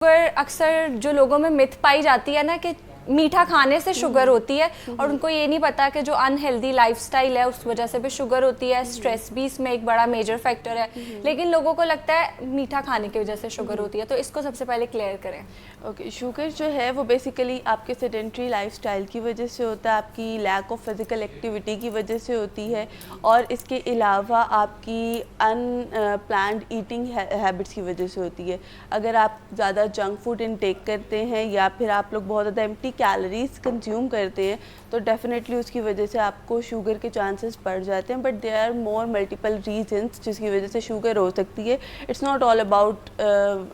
Sugar अक्सर जो लोगों में मिथ पाई जाती है ना कि मीठा खाने से शुगर होती है और उनको ये नहीं पता कि जो अनहेल्दी लाइफस्टाइल है उस वजह से भी शुगर होती है। स्ट्रेस भी इसमें एक बड़ा मेजर फैक्टर है, लेकिन लोगों को लगता है मीठा खाने की वजह से शुगर होती है। तो इसको सबसे पहले क्लियर करें। ओके, शुगर जो है वो बेसिकली आपके सेडेंट्री लाइफस्टाइल की वजह से होता है, आपकी लैक ऑफ फिजिकल एक्टिविटी की वजह से होती है, और इसके अलावा आपकी अनप्लान्ड ईटिंग हैबिट्स की वजह से होती है। अगर आप ज़्यादा जंक फूड इनटेक करते हैं या फिर आप लोग बहुत ज़्यादा एम्प्टी कैलोरीज कंज्यूम करते हैं तो डेफिनेटली उसकी वजह से आपको शुगर के चांसेस बढ़ जाते हैं। But there are more multiple reasons जिसकी वजह से शुगर हो सकती है। It's not all about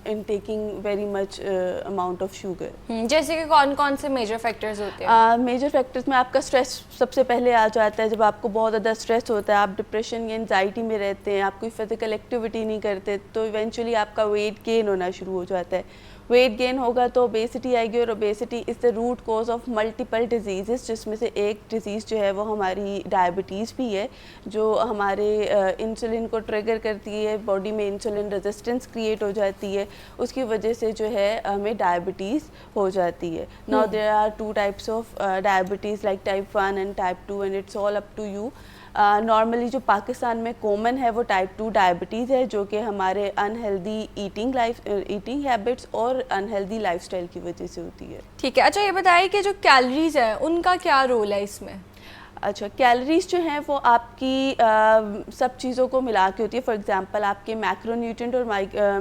in taking very much amount of sugar. जैसे कि कौन कौन से मेजर फैक्टर्स होते हैं? मेजर फैक्टर्स में आपका स्ट्रेस सबसे पहले आ जाता है। जब आपको बहुत ज़्यादा स्ट्रेस होता है, आप डिप्रेशन या एंजाइटी में रहते हैं, आप कोई फिजिकल एक्टिविटी नहीं करते, तो इवेंचुअली आपका वेट गेन होना शुरू हो जाता है। वेट गेन होगा तो ओबेसिटी आएगी, और obesity is the root cause of multiple disease, जिसमें से एक डिज़ीज़ जो है वो हमारी डायबिटीज़ भी है, जो हमारे इंसुलिन को ट्रिगर करती है, बॉडी में इंसुलिन रेजिस्टेंस क्रिएट हो जाती है, उसकी वजह से जो है हमें डायबिटीज़ हो जाती है। Now there are two types of diabetes like type 1 and type 2 and it's all up to you. Normally जो पाकिस्तान में कॉमन है वो टाइप 2 डायबिटीज़ है, जो कि हमारे अनहेल्दी ईटिंग हैबिट्स और अनहेल्दी लाइफस्टाइल की वजह से होती है। ठीक है। अच्छा, ये बताइए कि जो कैलोरीज है उनका क्या रोल है इसमें? अच्छा, कैलोरीज जो हैं वो आपकी सब चीज़ों को मिला के होती है। फॉर एग्जांपल आपके मैक्रोन्यूट्रिएंट और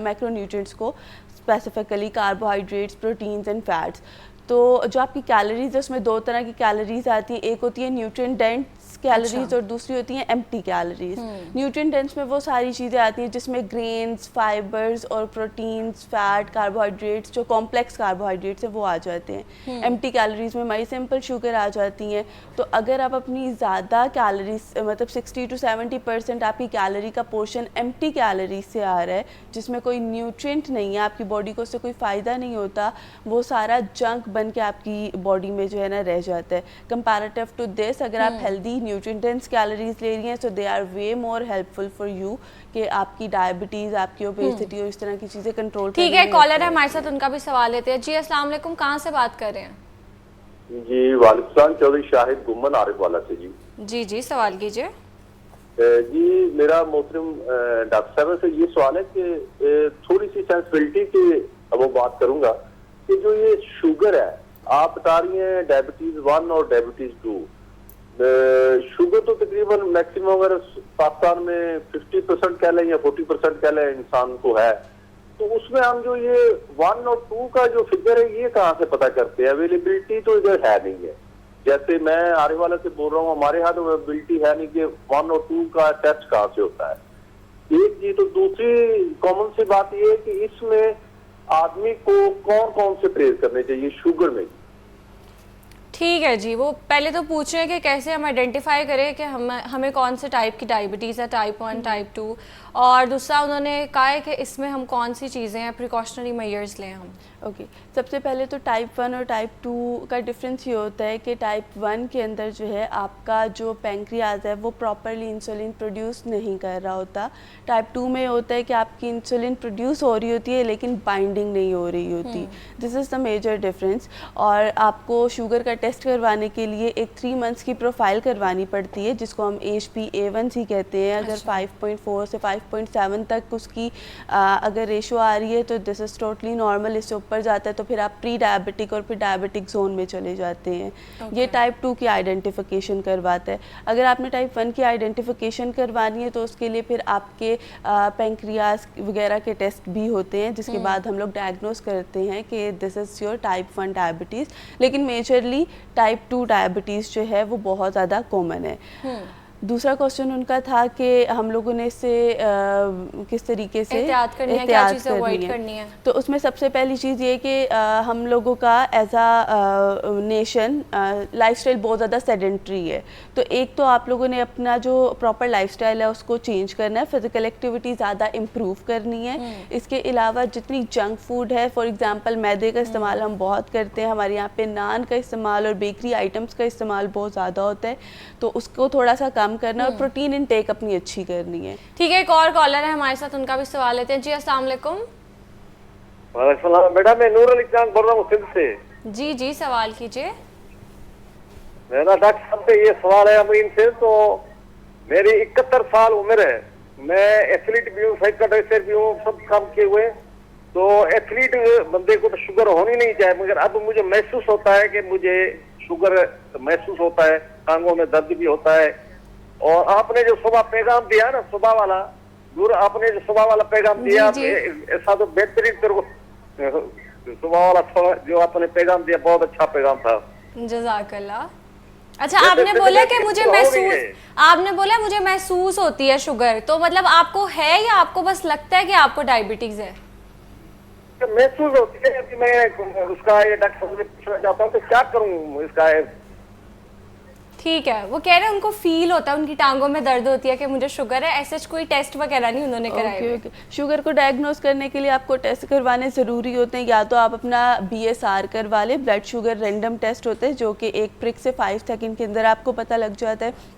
मैक्रोन्यूट्रिएंट्स को specifically carbohydrates, proteins and fats. तो जो आपकी कैलोरीज है उसमें दो तरह की कैलोरीज आती हैं। एक होती है न्यूट्रिएंट डेंस कैलोरीज, अच्छा। और दूसरी होती हैं एम्प्टी कैलोरीज। न्यूट्रिएंट डेंस में वो सारी चीज़ें आती हैं जिसमें ग्रेन्स, फाइबर्स और प्रोटीन्स, फैट, कार्बोहाइड्रेट्स, जो कॉम्प्लेक्स कार्बोहाइड्रेट्स हैं वो आ जाते हैं। एम्प्टी कैलोरीज में हमारी सिंपल शुगर आ जाती हैं। तो अगर आप अपनी ज़्यादा कैलोरीज, मतलब 60 to 70% आपकी कैलोरी का पोर्शन एम्प्टी कैलोरीज से आ रहा है, जिसमें कोई न्यूट्रिएंट नहीं है, आपकी बॉडी को उससे कोई फ़ायदा नहीं होता, वो सारा जंक बन के आपकी बॉडी में जो है ना रह जाता है। कंपैरेटिव टू दिस, अगर आप हेल्दी न्यूट्रिएंट डेंस कैलोरीज ले रही हैं तो they are way more helpful for you कि आपकी डायबिटीज़, आपकी ओबेसिटी और इस तरह की चीज़ें कंट्रोल। ठीक है, कॉलर है हमारे साथ, उनका भी सवाल लेते हैं। जी अस्सलाम वालेकुम, कहाँ से बात कर रहे हैं? जी वालेकुम, चौधरी शाहिद गुम्मन आरिफ वाला से। जी जी, सवाल कीजिए। जी मेरा मोहतरम डॉक्टर साहब से ये सवाल है कि थोड़ी सी सेंसिबिलिटी की वो बात करूंगा कि जो ये शुगर है, आप बता रही हैं डायबिटीज 1 और डायबिटीज 2, शुगर तो तकरीबन मैक्सिमम अगर पाकिस्तान में 50% कह लें या 40% कह लें इंसान को है, तो उसमें हम जो ये 1 और 2 का जो फिगर है ये कहाँ से पता करते हैं? अवेलेबिलिटी तो इधर है नहीं है। जैसे मैं आरे वाला से बोल रहा हूँ, हमारे यहाँ तो अवेलेबिलिटी है नहीं कि 1 और 2 का टेस्ट कहाँ से होता है। एक जी, तो दूसरी कॉमन सी बात ये है कि इसमें आदमी को कौन कौन से परहेज करने चाहिए शुगर में? ठीक है जी, वो पहले तो पूछ रहे हैं कि कैसे हम आइडेंटिफाई करें कि हमें कौन से टाइप की डायबिटीज़ है, टाइप 1, टाइप 2, और दूसरा उन्होंने कहा है कि इसमें हम कौन सी चीज़ें हैं, प्रिकॉशनरी मेजर्स लें हम। ओके, सबसे पहले तो टाइप 1 और टाइप 2 का डिफरेंस ये होता है कि टाइप 1 के अंदर जो है आपका जो पैंक्रियाज है वो प्रॉपरली इंसुलिन प्रोड्यूस नहीं कर रहा होता। टाइप 2 में होता है कि आपकी इंसुलिन प्रोड्यूस हो रही होती है लेकिन बाइंडिंग नहीं हो रही होती। This is the major difference. और आपको शुगर का टेस्ट करवाने के लिए एक 3 मंथ्स की प्रोफाइल करवानी पड़ती है, जिसको हम HbA1c कहते हैं। अगर 5.4 से 5.7 तक उसकी अगर रेशो आ रही है तो दिस इज़ टोटली नॉर्मल। इससे ऊपर जाता है तो फिर आप प्री डायबिटिक और फिर डायबिटिक जोन में चले जाते हैं। ये टाइप 2 की आइडेंटिफिकेशन करवाता है। अगर आपने टाइप 1 की आइडेंटिफिकेशन करवानी है तो उसके लिए फिर आपके पैंक्रियाज वगैरह के टेस्ट भी होते हैं, जिसके बाद हम लोग डायग्नोस करते हैं कि this is your type 1 diabetes. लेकिन मेजरली टाइप 2 डायबिटीज़ जो है वो बहुत ज़्यादा कॉमन है। दूसरा क्वेश्चन उनका था कि हम लोगों ने इससे किस तरीके से एहतियात करनी है, क्या चीज़ अवॉइड करनी है। तो उसमें सबसे पहली चीज़ ये कि हम लोगों का एज आ नेशन लाइफस्टाइल बहुत ज़्यादा सेडेंट्री है। तो एक तो आप लोगों ने अपना जो प्रॉपर लाइफस्टाइल है उसको चेंज करना है, फिजिकल एक्टिविटी ज़्यादा इम्प्रूव करनी है। इसके अलावा जितनी जंक फूड है, फॉर एग्जांपल मैदे का इस्तेमाल हम बहुत करते हैं, हमारे यहाँ पे नान का इस्तेमाल और बेकरी आइटम्स का इस्तेमाल बहुत ज़्यादा होता है, तो उसको थोड़ा सा कम करना और प्रोटीन इनटेक अपनी अच्छी करनी है। ठीक है, एक और कॉलर है हमारे साथ, उनका भी सवाल लेते हैं। जी अस्सलाम वालेकुम। वालेकुम सलाम बेटा, मैं नूर अली चांद बोल रहा हूँ सिंध से। जी जी, सवाल कीजिए। मेरा डॉक्टर साहब से ये सवाल है अमीन से। तो मेरी 71 साल उम्र है, मैं एथलीट भी हूँ, साइकिल भी हूँ, सब काम किए हुए। तो एथलीट बंदे को तो शुगर होनी नहीं चाहिए, मगर अब मुझे महसूस होता है कि मुझे शुगर महसूस होता है, टांगों में दर्द भी होता है। और आपने जो सुबह पैगाम दिया ना, सुबह वाला नूर, आपने जो सुबह वाला पैगाम दिया, जी, जी। ऐसा तो बेहतरीन तेरे को सुबह वाला जो आपने पैगाम दिया, बहुत अच्छा पैगाम था। जज़ाकल्लाह। अच्छा, आपने बोला कि मुझे आपने बोला मुझे महसूस होती है शुगर, तो मतलब आपको है या आपको बस लगता है कि आपको डायबिटीज है? महसूस होती है कि मैं उसका ये डॉक्टर से पूछना चाहता हूँ कि क्या करूँ इसका। ठीक है, वो कह रहे हैं उनको फील होता है, उनकी टांगों में दर्द होती है कि मुझे शुगर है। ऐसे कोई टेस्ट वगैरह नहीं उन्होंने कराए हुए। ओके। शुगर को डायग्नोस करने के लिए आपको टेस्ट करवाने ज़रूरी होते हैं। या तो आप अपना BSR करवा लें, ब्लड शुगर रैंडम टेस्ट होते हैं, जो कि एक प्रिक से 5 सेकंड के अंदर आपको पता लग जाता है।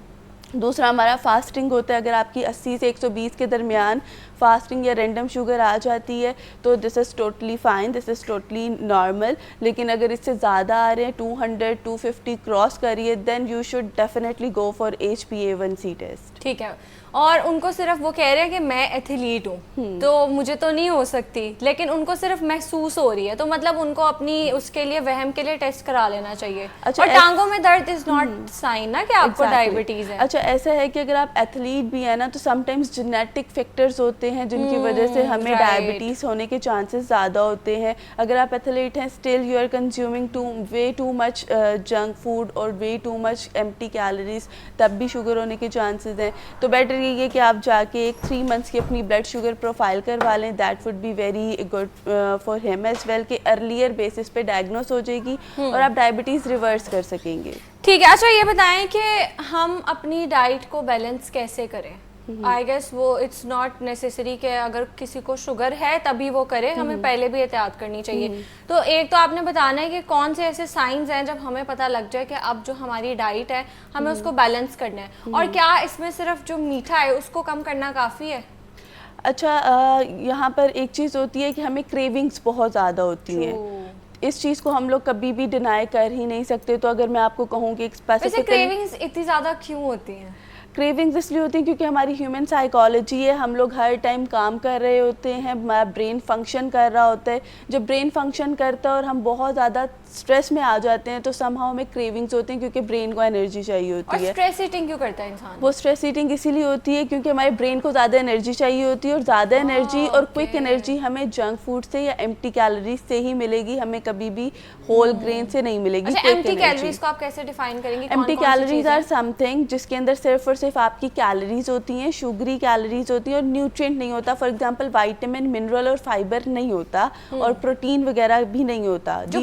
दूसरा हमारा फास्टिंग होता है। अगर आपकी 80 से 120 के दरमियान फास्टिंग या रैंडम शुगर आ जाती है तो this is totally fine, this is totally normal. लेकिन अगर इससे ज़्यादा आ रहे हैं, 200 250 क्रॉस करिए, then you should definitely go for HbA1c test. ठीक है। और उनको सिर्फ वो कह रहे हैं कि मैं एथलीट हूँ तो मुझे तो नहीं हो सकती, लेकिन उनको सिर्फ महसूस हो रही है, तो मतलब उनको अपनी उसके लिए वहम के लिए टेस्ट करा लेना चाहिए। अच्छा, और टांगों में दर्द इज नॉट साइन ना कि आपको डायबिटीज है। अच्छा, ऐसा है कि अगर आप एथलीट भी है ना, तो समटाइम्स जेनेटिक फैक्टर्स होते हैं जिनकी वजह से हमें डायबिटीज होने के चांसेस ज़्यादा होते हैं। अगर आप एथलीट हैं, still you are consuming way too much junk food और way too much empty calories, तब भी शुगर होने के चांसेस हैं। तो बेटर ये कि आप जाके एक 3 मंथ्स की अपनी ब्लड शुगर प्रोफाइल करवा लें। That would be very good for him as well, कि अर्लियर बेसिस पे डायग्नोस हो जाएगी और आप डायबिटीज़ रिवर्स कर सकेंगे। ठीक है। अच्छा, ये बताएं कि हम अपनी डाइट को बैलेंस कैसे करें? आई गेस वो इट्स नॉट नेसेसरी कि अगर किसी को शुगर है तभी वो करे, हमें पहले भी एहतियात करनी चाहिए। तो एक तो आपने बताना है कि कौन से ऐसे साइंस हैं जब हमें पता लग जाए कि अब जो हमारी डाइट है हमें उसको बैलेंस करना है, और क्या इसमें सिर्फ जो मीठा है उसको कम करना काफ़ी है? अच्छा, यहाँ पर एक चीज़ होती है कि हमें क्रेविंग्स बहुत ज़्यादा होती हैं। इस चीज़ को हम लोग कभी भी डिनाई कर ही नहीं सकते। तो अगर मैं आपको कहूँ कि वैसे क्रेविंग्स इतनी ज़्यादा क्यों होती हैं? क्रेविंग्स इसलिए होती हैं क्योंकि हमारी ह्यूमन साइकोलॉजी है, हम लोग हर टाइम काम कर रहे होते हैं, हमारा ब्रेन फंक्शन कर रहा होता है। जब ब्रेन फंक्शन करता है और हम बहुत ज़्यादा स्ट्रेस में आ जाते हैं तो समहाउ हमें क्रेविंग्स होती हैं, क्योंकि ब्रेन को एनर्जी चाहिए होती है। स्ट्रेस ईटिंग क्यों करता है इंसान? वो स्ट्रेस ईटिंग इसीलिए होती है क्योंकि हमारे ब्रेन को ज़्यादा एनर्जी चाहिए होती है, और ज़्यादा एनर्जी और क्विक एनर्जी हमें जंक फूड से या एम्प्टी कैलोरीज से ही मिलेगी, हमें कभी भी होल ग्रेन से नहीं मिलेगी। अच्छा, एम्प्टी कैलोरीज को आप कैसे डिफाइन करेंगे? एम्प्टी कैलोरीज आर समथिंग जिसके अंदर सिर्फ और सिर्फ आपकी कैलोरीज होती हैं, शुगरी कैलोरीज होती हैं और न्यूट्रिएंट नहीं होता। फॉर एग्जांपल विटामिन, मिनरल और फाइबर नहीं होता, और प्रोटीन वगैरह भी नहीं होता। जो